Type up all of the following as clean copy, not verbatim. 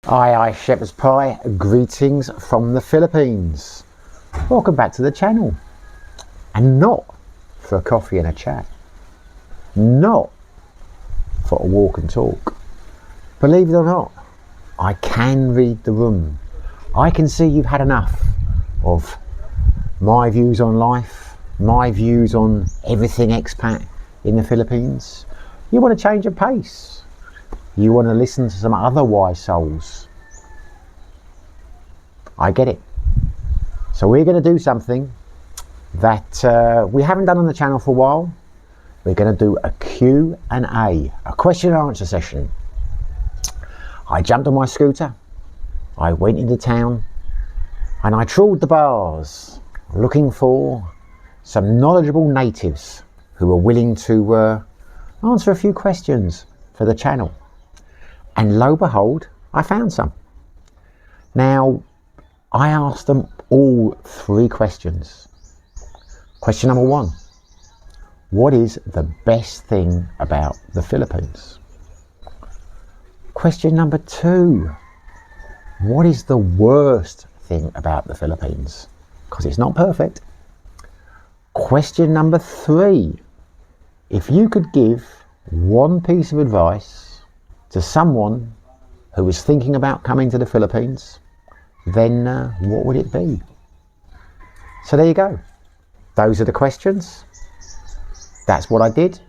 Aye, shepherd's pie, greetings from the Philippines. Welcome back to the channel. And not for a coffee and a chat. Not for a walk and talk. Believe it or not, I can read the room. I can see you've had enough of my views on life, my views on everything expat in the Philippines. You want to change of pace. You want to listen to some other wise souls. I get it. So we're going to do something that we haven't done on the channel for a while. We're going to do a Q&A, a question and answer session. I jumped on my scooter, I went into town, and I trawled the bars looking for some knowledgeable natives who were willing to answer a few questions for the channel. And lo and behold, I found some. Now, I asked them all three questions. Question number one, what is the best thing about the Philippines? Question number two, what is the worst thing about the Philippines? Because it's not perfect. Question number three, if you could give one piece of advice to someone who is thinking about coming to the Philippines, then what would it be? So there you go. Those are the questions. That's what I did.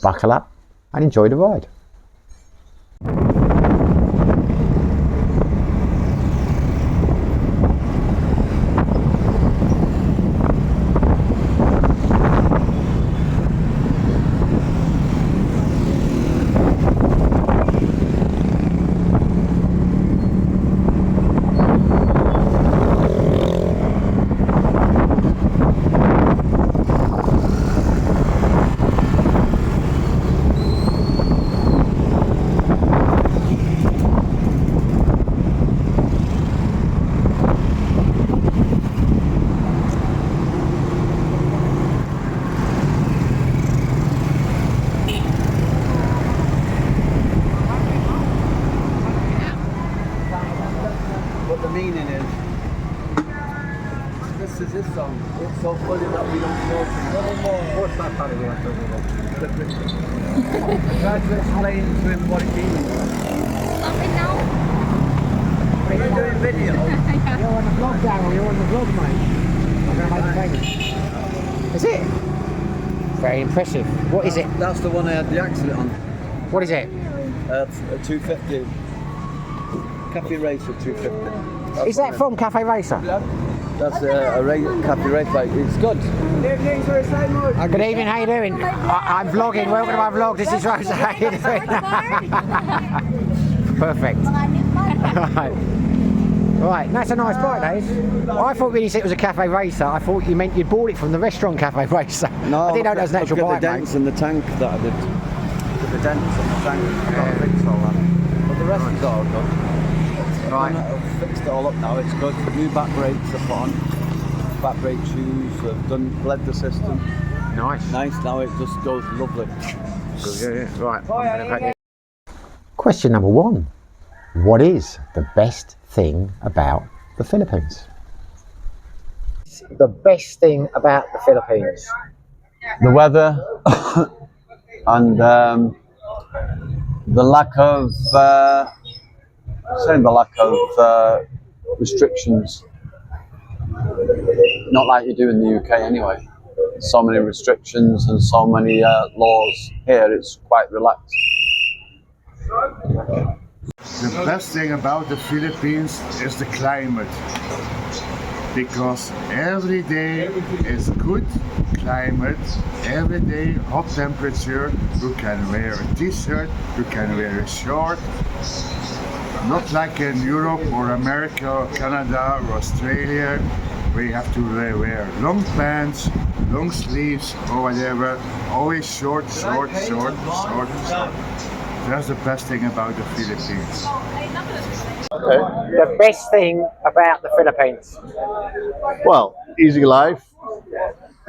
Buckle up and enjoy the ride. What the meaning is, this is his song. It's so funny that we don't know it. What's that part of what try to explain to him what it means. Stop it now. Are you doing video? You're on the vlog, Darryl. You're on the vlog, mate. I'm going to make the famous. Is it? Very impressive. What is it? That's the one I had the accident on. What is it? A 250. Cafe Racer 250. Is that from Cafe Racer? That's a Cafe Race bike. It's good. Good evening, how you doing? I'm vlogging, welcome to my vlog. This is Rosa, how you doing? Perfect. Right, that's a nice bike, that is. I thought when you said it was a Cafe Racer, I thought you meant you bought it from the restaurant Cafe Racer. No, I didn't know that was an actual bike, the dents in the tank that I did. The dents in the tank, got to fix all that. But the rest is all good. Right. I've fixed it all up now, it's good. New back brakes are put on. Back brake shoes, I've bled the system. Nice. Nice, now it just goes lovely. Yeah. Right. Question number one. What is the best thing about the Philippines? The best thing about the Philippines? The weather and the lack of restrictions. Not like you do in the UK anyway. So many restrictions and so many laws. Here it's quite relaxed. The best thing about the Philippines is the climate, because every day is good climate, every day hot temperature, you can wear a t-shirt, you can wear a short, not like in Europe or America or Canada or Australia, where you have to wear long pants, long sleeves or whatever, always short. That's the best thing about the Philippines. The best thing about the Philippines? Well, easy life,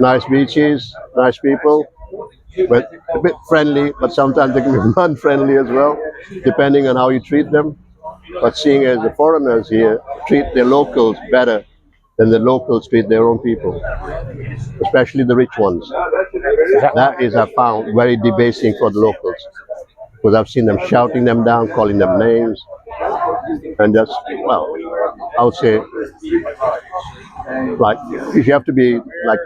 nice beaches, nice people, but a bit friendly, but sometimes they can be unfriendly as well, depending on how you treat them. But seeing as the foreigners here treat their locals better than the locals treat their own people, especially the rich ones. That is, I found, very debasing for the locals. Because I've seen them shouting them down, calling them names. And that's, well, I would say, like, you have to be, like,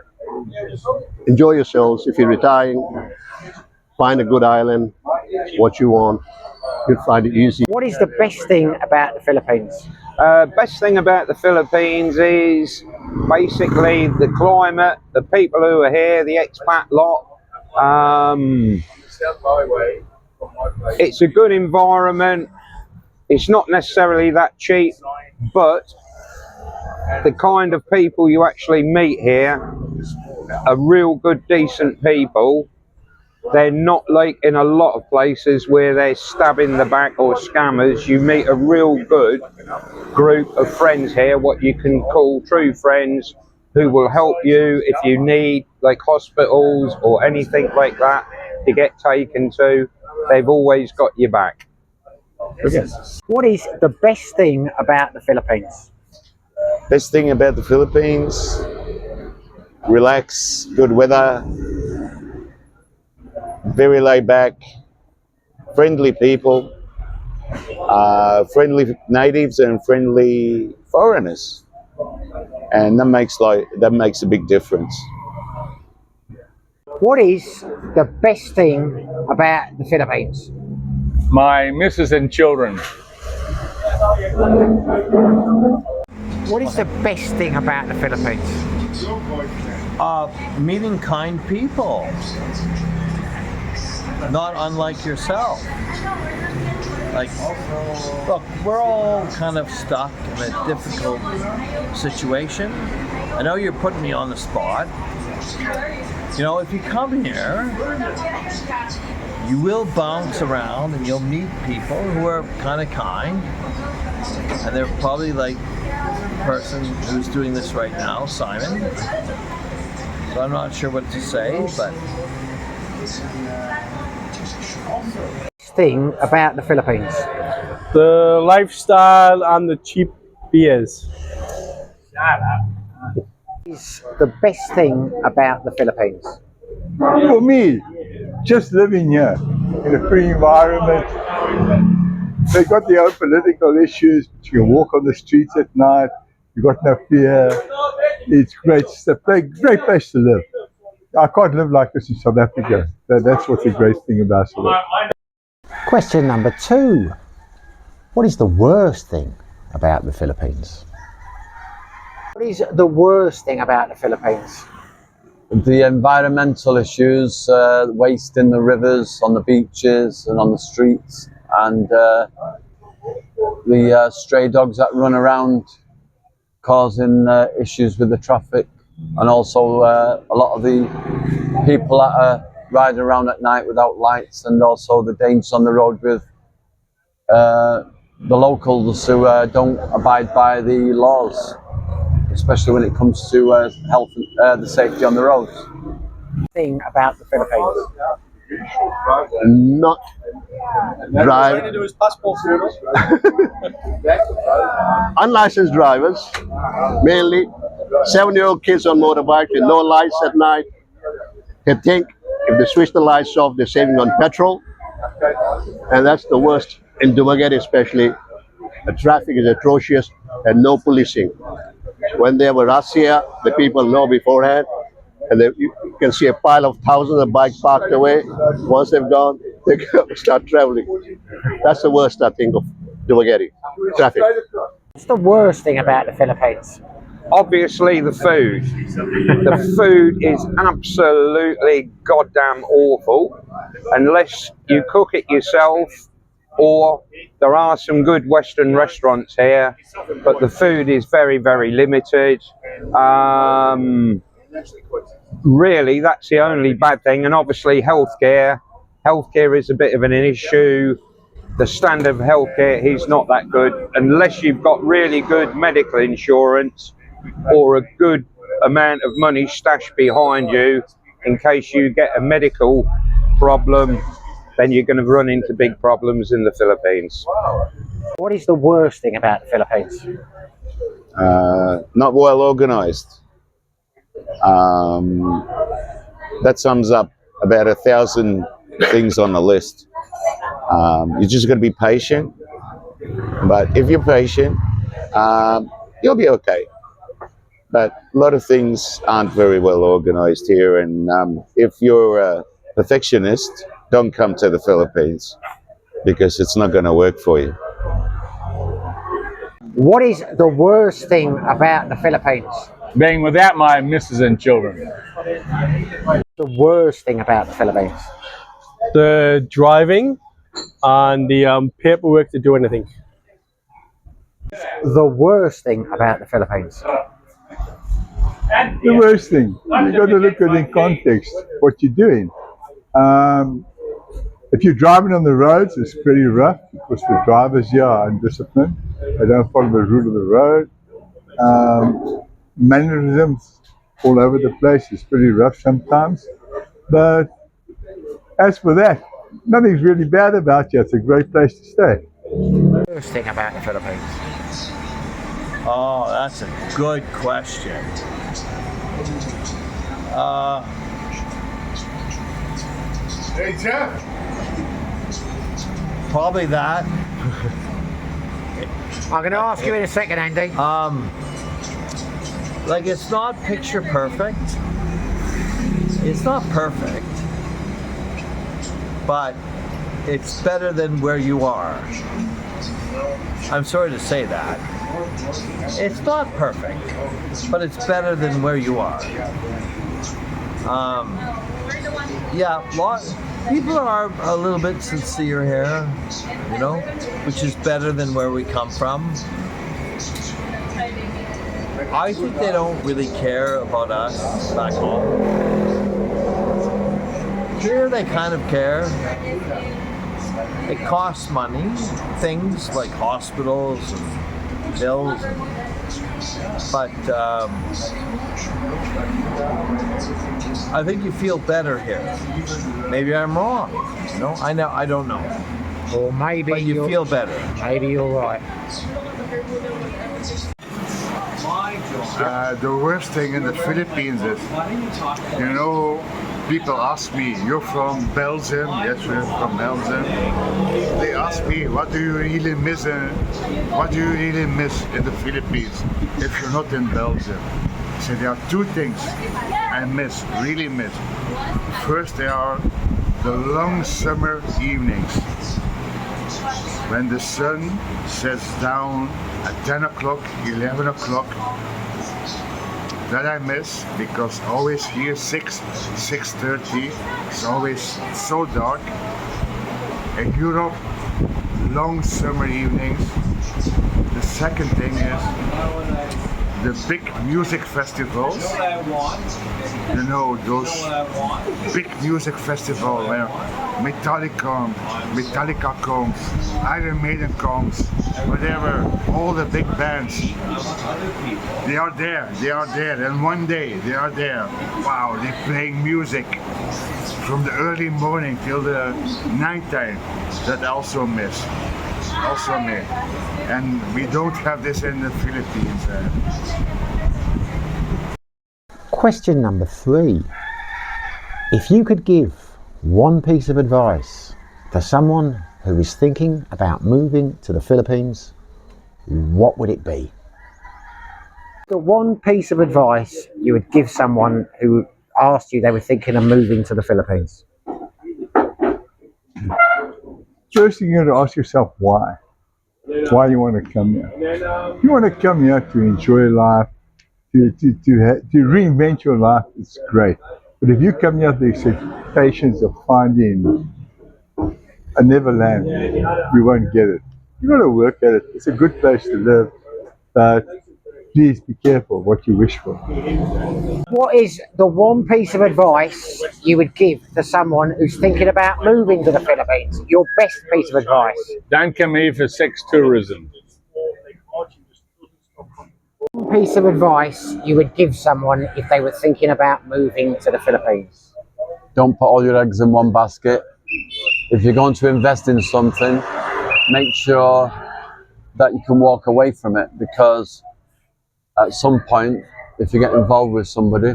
enjoy yourselves. If you're retiring, find a good island, what you want. You'll find it easy. What is the best thing about the Philippines? Best thing about the Philippines is basically the climate, the people who are here, the expat lot. It's a good environment. It's not necessarily that cheap, but the kind of people you actually meet here are real good, decent people. They're not like in a lot of places where they're stabbing the back or scammers. You meet a real good group of friends here, what you can call true friends, who will help you if you need like hospitals or anything like that to get taken to. They've always got your back. What is the best thing about the Philippines? Best thing about the Philippines, relax, good weather, very laid back, friendly people, friendly natives and friendly foreigners, and that makes a big difference. What is the best thing about the Philippines? My missus and children. What is the best thing about the Philippines? Meeting kind people, not unlike yourself. Like, look, we're all kind of stuck in a difficult situation. I know you're putting me on the spot. You know, if you come here, you will bounce around and you'll meet people who are kind of kind. And they're probably like the person who's doing this right now, Simon. So I'm not sure what to say, but... Thing about the Philippines? The lifestyle and the cheap beers. Is the best thing about the Philippines? For me, just living here in a free environment. They got their own political issues, but you can walk on the streets at night. You got no fear. It's great. It's a great place to live. I can't live like this in South Africa. That's what's the great thing about South Africa. Question number 2. What is the worst thing about the Philippines? What is the worst thing about the Philippines? The environmental issues, waste in the rivers, on the beaches and on the streets, and the stray dogs that run around causing issues with the traffic, and also a lot of the people that are riding around at night without lights, and also the dangers on the road with the locals who don't abide by the laws, especially when it comes to health and the safety on the roads. Thing about the Philippines? Not drive. Unlicensed drivers, mainly 7-year-old kids on motorbikes with no lights at night. They think if they switch the lights off, they're saving on petrol, and that's the worst in Dumaguete, especially. The traffic is atrocious and no policing. When they have a razzia, the people know beforehand, and you can see a pile of thousands of bikes parked away. Once they've gone, they start traveling. That's the worst, I think, of Dumaguete, traffic. What's the worst thing about the Philippines? Obviously the food. The food is absolutely goddamn awful unless you cook it yourself, or there are some good Western restaurants here, but the food is very, very limited. Really, that's the only bad thing. And obviously healthcare. Healthcare is a bit of an issue. The standard of healthcare is not that good unless you've got really good medical insurance or a good amount of money stashed behind you in case you get a medical problem. then you're going to run into big problems in the Philippines. What is the worst thing about the Philippines? Not well organized. That sums up about 1,000 things on the list. You're just going to be patient, but if you're patient, you'll be okay. But a lot of things aren't very well organized here, and if you're a perfectionist, don't come to the Philippines because it's not going to work for you. What is the worst thing about the Philippines? Being without my missus and children. The worst thing about the Philippines? The driving and the paperwork to do anything. The worst thing about the Philippines? The worst thing, you got to look at it in context, what you're doing. If you're driving on the roads, it's pretty rough because the drivers here are undisciplined. They don't follow the rule of the road. Mannerisms all over the place. It's pretty rough sometimes. But as for that, nothing's really bad about you. It's a great place to stay. Worst thing about the Philippines? Oh, that's a good question. Hey, Jeff. Probably that. I'm going to ask you in a second, Andy. Like, it's not picture perfect. It's not perfect, but it's better than where you are. I'm sorry to say that. It's not perfect, but it's better than where you are. Yeah, people are a little bit sincere here, you know, which is better than where we come from. I think they don't really care about us back home. Here they kind of care. It costs money, things like hospitals and bills, but I think you feel better here. Maybe I'm wrong. You know, I don't know. Or maybe but you feel better. Maybe you're right. The worst thing in the Philippines is, you know, people ask me, you're from Belgium? Yes, we're from Belgium. They ask me, what do you really miss in the Philippines if you're not in Belgium? So there are two things I really miss. First, there are the long summer evenings when the sun sets down at 10 o'clock, 11 o'clock. That I miss because always here 6:30, it's always so dark. In Europe, long summer evenings. The second thing is the big music festivals. You know, those big music festivals where Metallica comes, Iron Maiden comes, whatever, all the big bands. They are there, and one day they are there. Wow, they're playing music from the early morning till the nighttime. That I also miss. And we don't have this in the Philippines. Question number 3. If you could give one piece of advice to someone who is thinking about moving to the Philippines, what would it be? The one piece of advice you would give someone who asked you they were thinking of moving to the Philippines? First thing you got to ask yourself why. Why you want to come here? You want to come here to enjoy life, to reinvent your life. It's great. But if you come here with the expectations of finding a Neverland, you won't get it. You got to work at it. It's a good place to live, but please be careful what you wish for. What is the one piece of advice you would give to someone who's thinking about moving to the Philippines? Your best piece of advice? Don't come here for sex tourism. One piece of advice you would give someone if they were thinking about moving to the Philippines? Don't put all your eggs in one basket. if you're going to invest in something, make sure that you can walk away from it, because at some point, if you get involved with somebody,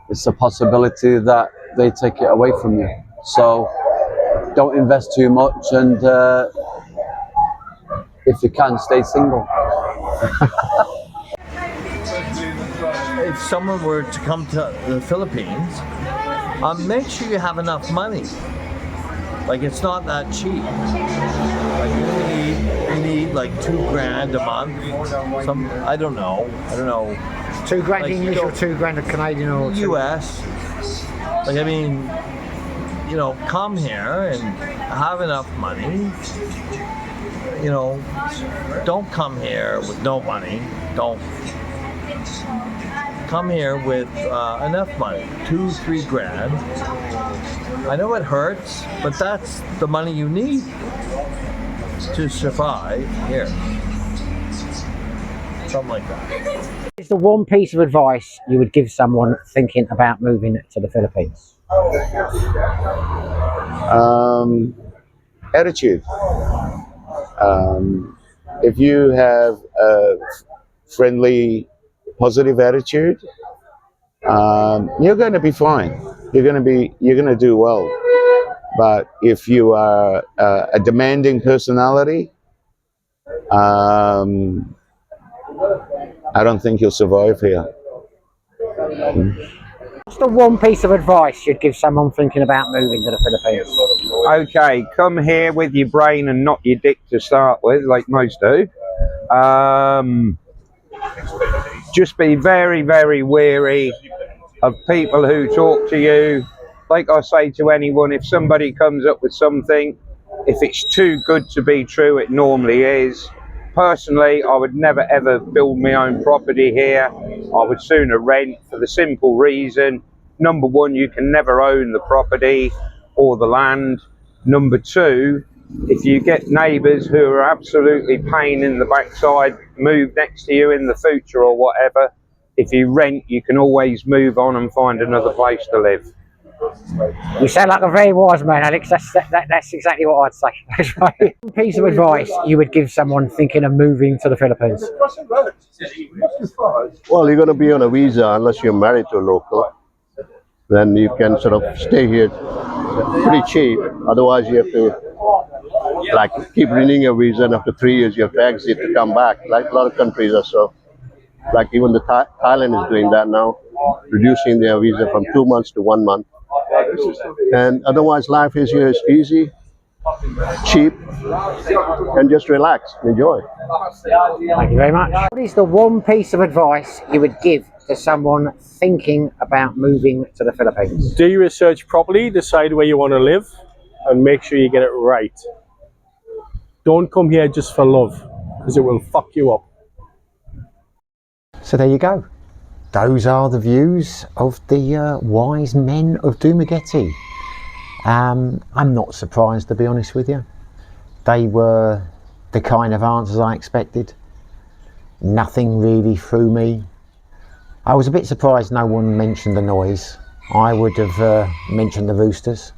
it's a possibility that they take it away from you. So don't invest too much, and if you can, stay single. If someone were to come to the Philippines, make sure you have enough money. Like, it's not that cheap. Like, you need like $2,000 a month. I don't know. $2,000 like, English or $2,000 Canadian or US. Like, I mean, you know, come here and have enough money. You know, don't come here with no money. Don't come here with enough money, $2,000-3,000. I know it hurts, but that's the money you need to survive here. Something like that. It's the one piece of advice you would give someone thinking about moving to the Philippines? Attitude. If you have a friendly, positive attitude, you're going to be fine. You're going to do well. But if you are a demanding personality, I don't think you'll survive here. What's the one piece of advice you'd give someone thinking about moving to the Philippines? Okay, come here with your brain and not your dick to start with, like most do. Just be very, very wary of people who talk to you. Like I say to anyone, if somebody comes up with something, if it's too good to be true, it normally is. Personally, I would never ever build my own property here. I would sooner rent, for the simple reason, number one, you can never own the property or the land. Number two, if you get neighbours who are absolutely pain in the backside, move next to you in the future or whatever, if you rent, you can always move on and find another place to live. You sound like a very wise man, Alex. That's exactly what I'd say. That's right. One piece of advice you would give someone thinking of moving to the Philippines? Well, you're going to be on a visa unless you're married to a local. Then you can sort of stay here pretty cheap. Otherwise, you have to like keep renewing your visa, and after 3 years you have to exit to come back. Like a lot of countries are so. Like even the Thailand is doing that now, reducing their visa from 2 months to 1 month. And otherwise, life is here is easy, cheap, and just relax, enjoy. Thank you very much. What is the one piece of advice you would give to someone thinking about moving to the Philippines? Do your research properly, decide where you want to live, and make sure you get it right. Don't come here just for love, because it will fuck you up. So there you go. Those are the views of the wise men of Dumaguete. I'm not surprised, to be honest with you. They were the kind of answers I expected. Nothing really threw me. I was a bit surprised no one mentioned the noise. I would have mentioned the roosters.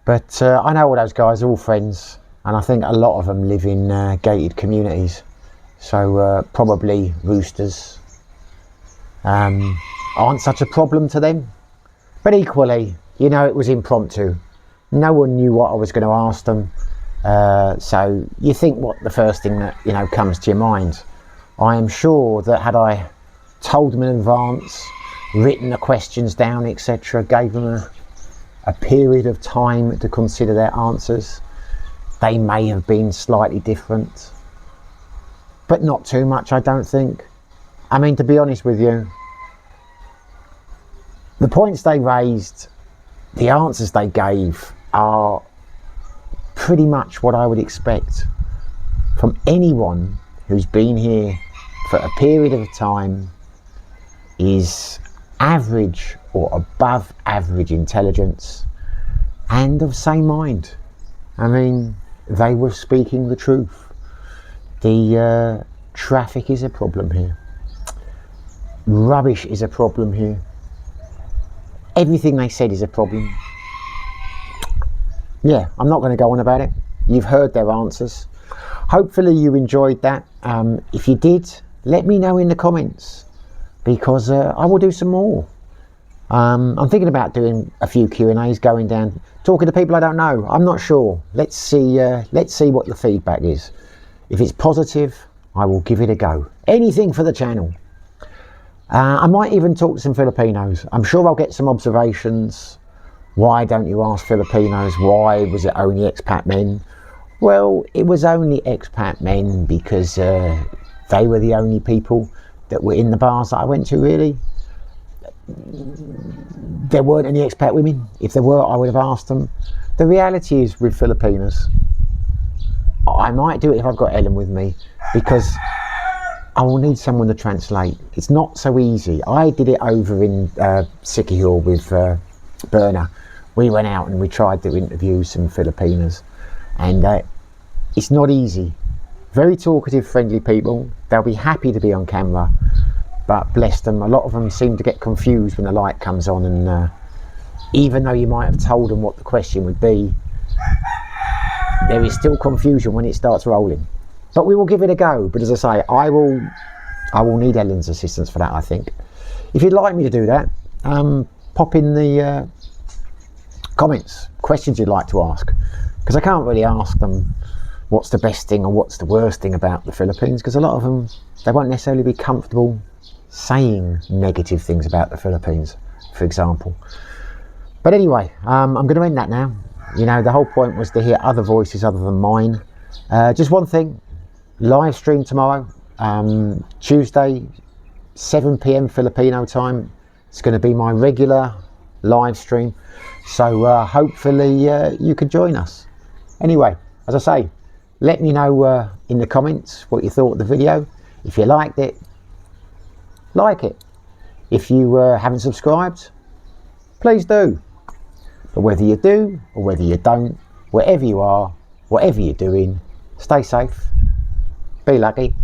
But I know all those guys are all friends, and I think a lot of them live in gated communities. So probably roosters aren't such a problem to them. But equally, you know, it was impromptu. No one knew what I was going to ask them. So you think what the first thing that, you know, comes to your mind. I am sure that had I told them in advance, written the questions down, etc., gave them a period of time to consider their answers, they may have been slightly different. But not too much, I don't think. I mean, to be honest with you, the points they raised, the answers they gave are pretty much what I would expect from anyone who's been here for a period of time, is average or above average intelligence and of sane mind. I mean, they were speaking the truth. The traffic is a problem here. Rubbish is a problem here. Everything they said is a problem. yeah, I'm not going to go on about it. You've heard their answers. Hopefully you enjoyed that. If you did, let me know in the comments, because I will do some more. I'm thinking about doing a few Q&As, going down, talking to people I don't know. I'm not sure. Let's see what the feedback is. If it's positive, I will give it a go. Anything for the channel. I might even talk to some Filipinos. I'm sure I'll get some observations. Why don't you ask Filipinos? Why was it only expat men? Well, it was only expat men because they were the only people that were in the bars that I went to, really. There weren't any expat women. If there were, I would have asked them. The reality is, with Filipinos, I might do it if I've got Ellen with me, because I will need someone to translate. It's not so easy. I did it over in Siquijor with Berna. We went out and we tried to interview some Filipinas, and it's not easy. Very talkative, friendly people. They'll be happy to be on camera, but bless them, a lot of them seem to get confused when the light comes on, and even though you might have told them what the question would be, there is still confusion when it starts rolling. But we will give it a go. But as I say, I will need Ellen's assistance for that, I think. If you'd like me to do that, pop in the comments questions you'd like to ask, because I can't really ask them what's the best thing or what's the worst thing about the Philippines, because a lot of them, they won't necessarily be comfortable saying negative things about the Philippines, for example. But anyway, I'm going to end that now. You know, the whole point was to hear other voices other than mine. Just one thing, live stream tomorrow, Tuesday, 7 PM Filipino time. It's going to be my regular live stream, so hopefully you could join us. Anyway, as I say, let me know in the comments what you thought of the video. If you liked it, like it. If you haven't subscribed, please do. But whether you do or whether you don't, wherever you are, whatever you're doing, stay safe, be lucky.